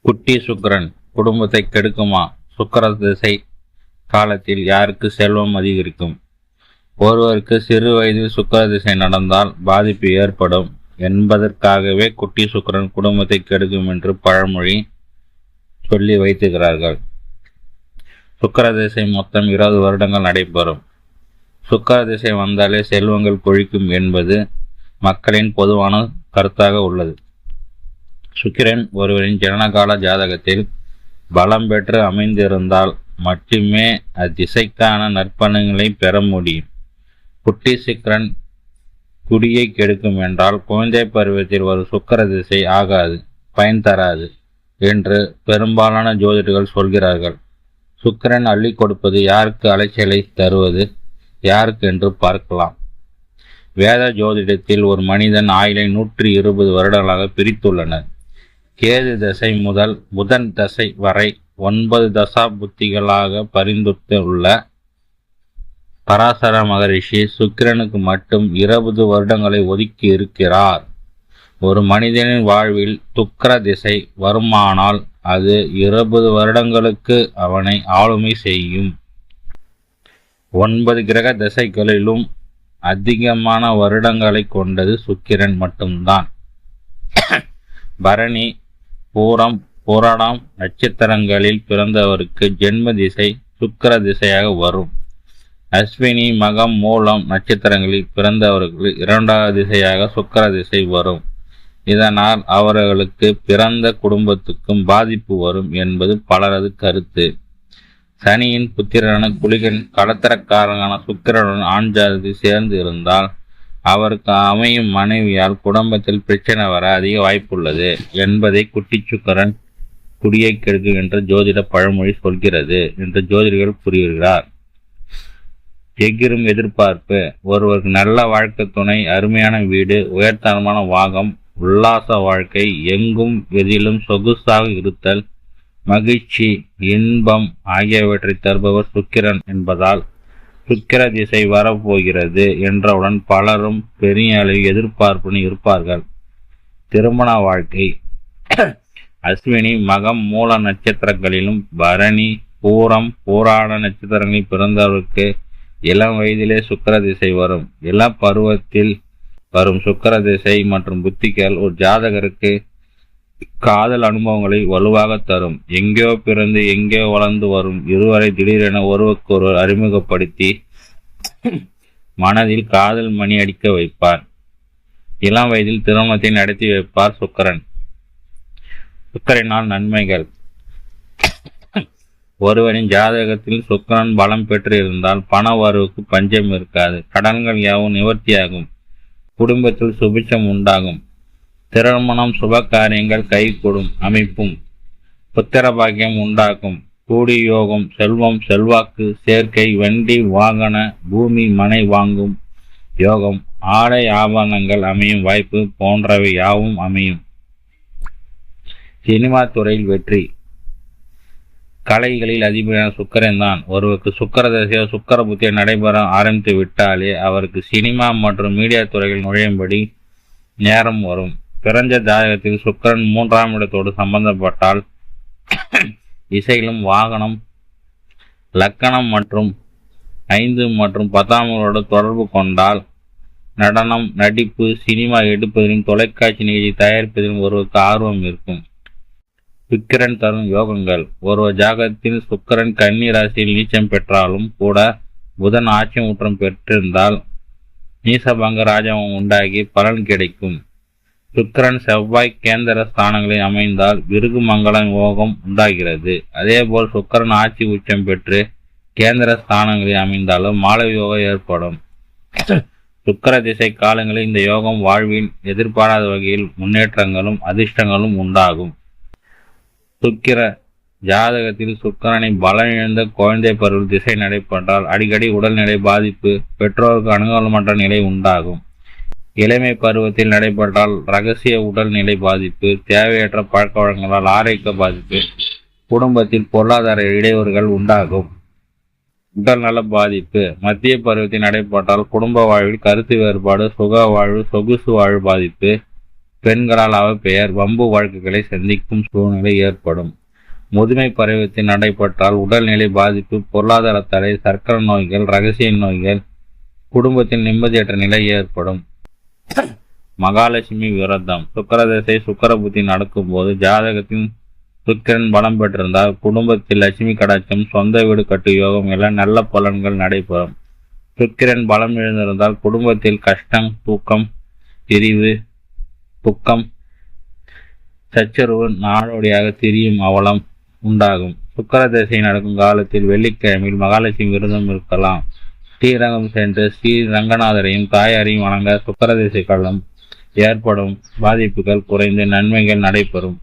குட்டி சுக்கிரன் குடும்பத்தை கெடுக்குமா? சுக்கிர திசை காலத்தில் யாருக்கு செல்வம் அதிகரிக்கும்? ஒருவருக்கு சிறு வயதில் சுக்கிர திசை நடந்தால் பாதிப்பு ஏற்படும் என்பதற்காகவே குட்டி சுக்கிரன் குடும்பத்தை கெடுக்கும் என்று பழமொழி சொல்லி வைத்துகிறார்கள். சுக்கிர திசை மொத்தம் 20 வருடங்கள் நடைபெறும். சுக்கிர திசை வந்தாலே செல்வங்கள் கொழிக்கும் என்பது மக்களின் பொதுவான கருத்தாக உள்ளது. சுக்கிரன் ஒருவரின் ஜனனகால ஜாதகத்தில் பலம் பெற்று அமைந்திருந்தால் மட்டுமே அத்திசைக்கான நற்பலன்களை பெற முடியும். குட்டி சுக்கிரன் குடியை கெடுக்கும் என்றால் குழந்தை பருவத்தில் ஒரு சுக்கிர திசை ஆகாது, பயன் தராது என்று பெரும்பாலான ஜோதிடர்கள் சொல்கிறார்கள். சுக்கிரன் அள்ளி கொடுப்பது யாருக்கு, அலைச்சலை தருவது யாருக்கு என்று பார்க்கலாம். வேத ஜோதிடத்தில் ஒரு மனிதன் ஆயுளை 120 வருடங்களாக பிரித்துள்ளனர். கேது தசை முதல் புதன் தசை வரை 9 தசா புத்திகளாக பரிந்துள்ள பராசர மகரிஷி சுக்கிரனுக்கு மட்டும் 20 வருடங்களை ஒதுக்கி இருக்கிறார். ஒரு மனிதனின் வாழ்வில் சுக்கிர திசை வருமானால் அது 20 வருடங்களுக்கு அவனை ஆளுமை செய்யும். 9 கிரக திசைகளிலும் அதிகமான வருடங்களை கொண்டது சுக்கிரன் மட்டும்தான். பரணி, பூரம், புராடம் நட்சத்திரங்களில் பிறந்தவருக்கு ஜென்ம திசை சுக்கிர திசையாக வரும். அஸ்வினி, மகம், மூலம் நட்சத்திரங்களில் பிறந்தவர்களுக்கு 2வது திசையாக சுக்கிர திசை வரும். இதனால் அவர்களுக்கு பிறந்த குடும்பத்துக்கும் பாதிப்பு வரும் என்பது பலரது கருத்து. சனியின் புத்திரனான குளிகன் கடத்தரக்காரனான சுக்கிரனுடன் ஆண் ஜாதி சேர்ந்து இருந்தால் அவருக்கு அமையும் மனைவியால் குடும்பத்தில் பிரச்சனை வர அதிக வாய்ப்புள்ளது என்பதை குட்டி சுக்கிரன் குடியை கெடுக்கும் என்று ஜோதிட பழமொழி சொல்கிறது என்று ஜோதிடர்கள் கூறுகிறார். எங்கிரும் எதிர்பார்ப்பு. ஒருவருக்கு நல்ல வாழ்க்கை துணை, அருமையான வீடு, உயர்தரமான வாகம், உல்லாச வாழ்க்கை, எங்கும் எதிலும் சொகுசாக இருத்தல், மகிழ்ச்சி, இன்பம் ஆகியவற்றை தருபவர் சுக்கிரன் என்பதால் சுக்கிர திசை வரப்போகிறது என்றவுடன் பலரும் பெரிய அளவில் எதிர்பார்ப்புடன் இருப்பார்கள். திருமண வாழ்க்கை. அஸ்வினி, மகம், மூல நட்சத்திரங்களிலும் பரணி, பூரம், பூராட நட்சத்திரங்களில் பிறந்தவருக்கு இளம் வயதிலே சுக்கிர திசை வரும். இளம் பருவத்தில் வரும் சுக்கிர திசை மற்றும் புத்திகள் ஒரு ஜாதகருக்கு காதல் அனுபவங்களை வலுவாக தரும். எங்கேயோ பிறந்து எங்கேயோ வளர்ந்து வரும் இருவரை திடீரென ஒருவருக்கொருவர் அறிமுகப்படுத்தி மனதில் காதல் மணி அடிக்க வைப்பார். இளம் வயதில் திருமணத்தை நடத்தி வைப்பார் சுக்கிரன். சுக்கிரனால் நன்மைகள். ஒருவரின் ஜாதகத்தில் சுக்கிரன் பலம் பெற்று இருந்தால் பண வரவுக்கு பஞ்சம் இருக்காது. கடன்கள் யாவும் நிவர்த்தியாகும். குடும்பத்தில் சுபிட்சம் உண்டாகும். திருமணம், சுப காரியங்கள் கைகூடும் அமைப்பும். புத்திர பாக்கியம் உண்டாகும். கூடி யோகம், செல்வம், செல்வாக்கு சேர்க்கை, வண்டி வாகன பூமி மனை வாங்கும் யோகம், ஆடை ஆபரணங்கள் அமையும் வாய்ப்பு போன்றவை யாவும் அமையும். சினிமா துறையில் வெற்றி. கலைகளில் அதிபரான சுக்கிரன் தான். ஒருவருக்கு சுக்கிர தசையோ சுக்கிர புத்தியோ நடைபெற ஆரம்பித்து விட்டாலே அவருக்கு சினிமா மற்றும் மீடியா துறைகள் நுழையும்படி நேரம் வரும். பிறந்த ஜாதகத்தில் சுக்கிரன் 3ஆம் இடத்தோடு சம்பந்தப்பட்டால் இசையிலும், வாகனம், லக்கணம் மற்றும் 5 மற்றும் 10ஆம் தொடர்பு கொண்டால் நடனம், நடிப்பு, சினிமா எடுப்பதிலும் தொலைக்காட்சி நிகழ்ச்சி தயாரிப்பதிலும் ஒருவருக்கு ஆர்வம் இருக்கும். சுக்கிரன் தரும் யோகங்கள். ஒருவர் ஜாதகத்தில் சுக்கிரன் கன்னி ராசியில் நீச்சம் பெற்றாலும் கூட புதன் ஆட்சி முற்றம் பெற்றிருந்தால் நீசபங்க ராஜாவம் உண்டாகி பலன் கிடைக்கும். சுக்கிரன் செவ்வாய் கேந்திர ஸ்தானங்களில் அமைந்தால் விருகு மங்களம் யோகம் உண்டாகிறது. அதேபோல் சுக்கிரன் ஆட்சி உச்சம் பெற்று கேந்திர ஸ்தானங்களில் அமைந்தாலும் மாலை யோகம் ஏற்படும். சுக்கிர திசை காலங்களில் இந்த யோகம் வாழ்வில் எதிர்பாராத வகையில் முன்னேற்றங்களும் அதிர்ஷ்டங்களும் உண்டாகும். சுக்கிர ஜாதகத்தில் சுக்கிரனை பலம் இழந்த குழந்தை பருவ திசை நடைபெற்றால் அடிக்கடி உடல்நிலை பாதிப்பு, பெற்றோருக்கு அனுகூலமற்ற நிலை உண்டாகும். இளமை பருவத்தில் நடைபெற்றால் இரகசிய உடல்நிலை பாதிப்பு, தேவையற்ற பழக்க வழக்கங்களால் ஆரோக்கிய பாதிப்பு, குடும்பத்தில் பொருளாதார இடையூறுகள் உண்டாகும். உடல் நல பாதிப்பு. மத்திய பருவத்தில் நடைபெற்றால் குடும்ப வாழ்வில் கருத்து வேறுபாடு, சுக வாழ்வு, சொகுசு வாழ்வு பாதிப்பு, பெண்களால் அவப்பெயர், வம்பு வழக்குகளை சந்திக்கும் சூழ்நிலை ஏற்படும். முதுமை பருவத்தில் நடைபெற்றால் உடல்நிலை பாதிப்பு, பொருளாதார தடை, சர்க்கரை நோய்கள், இரகசிய நோய்கள், குடும்பத்தில் நிம்மதியற்ற நிலை ஏற்படும். மகாலட்சுமி விரதம். சுக்கிரதசை சுக்கிர புத்தி நடக்கும் போது ஜாதகத்தின் சுக்கிரன் பலம் பெற்றிருந்தால் குடும்பத்தில் லட்சுமி கடாட்சம், சொந்த வீடு கட்டு யோகம் எல்லாம் நல்ல பலன்கள் நடைபெறும். சுக்கிரன் பலம் எழுந்திருந்தால் குடும்பத்தில் கஷ்டம், தூக்கம், பிரிவு, துக்கம், சச்சரவு, நாடோடியாக திரியும் அவலம் உண்டாகும். சுக்கிர திசை நடக்கும் காலத்தில் வெள்ளிக்கிழமையில் மகாலட்சுமி விரதம் இருக்கலாம். ஸ்ரீரங்கம் சென்று ஸ்ரீ ரங்கநாதரையும் தாயாரையும் வணங்க சுக்கிர திசை காலம் ஏற்படும் பாதிப்புகள் குறைந்து நன்மைகள் நடைபெறும்.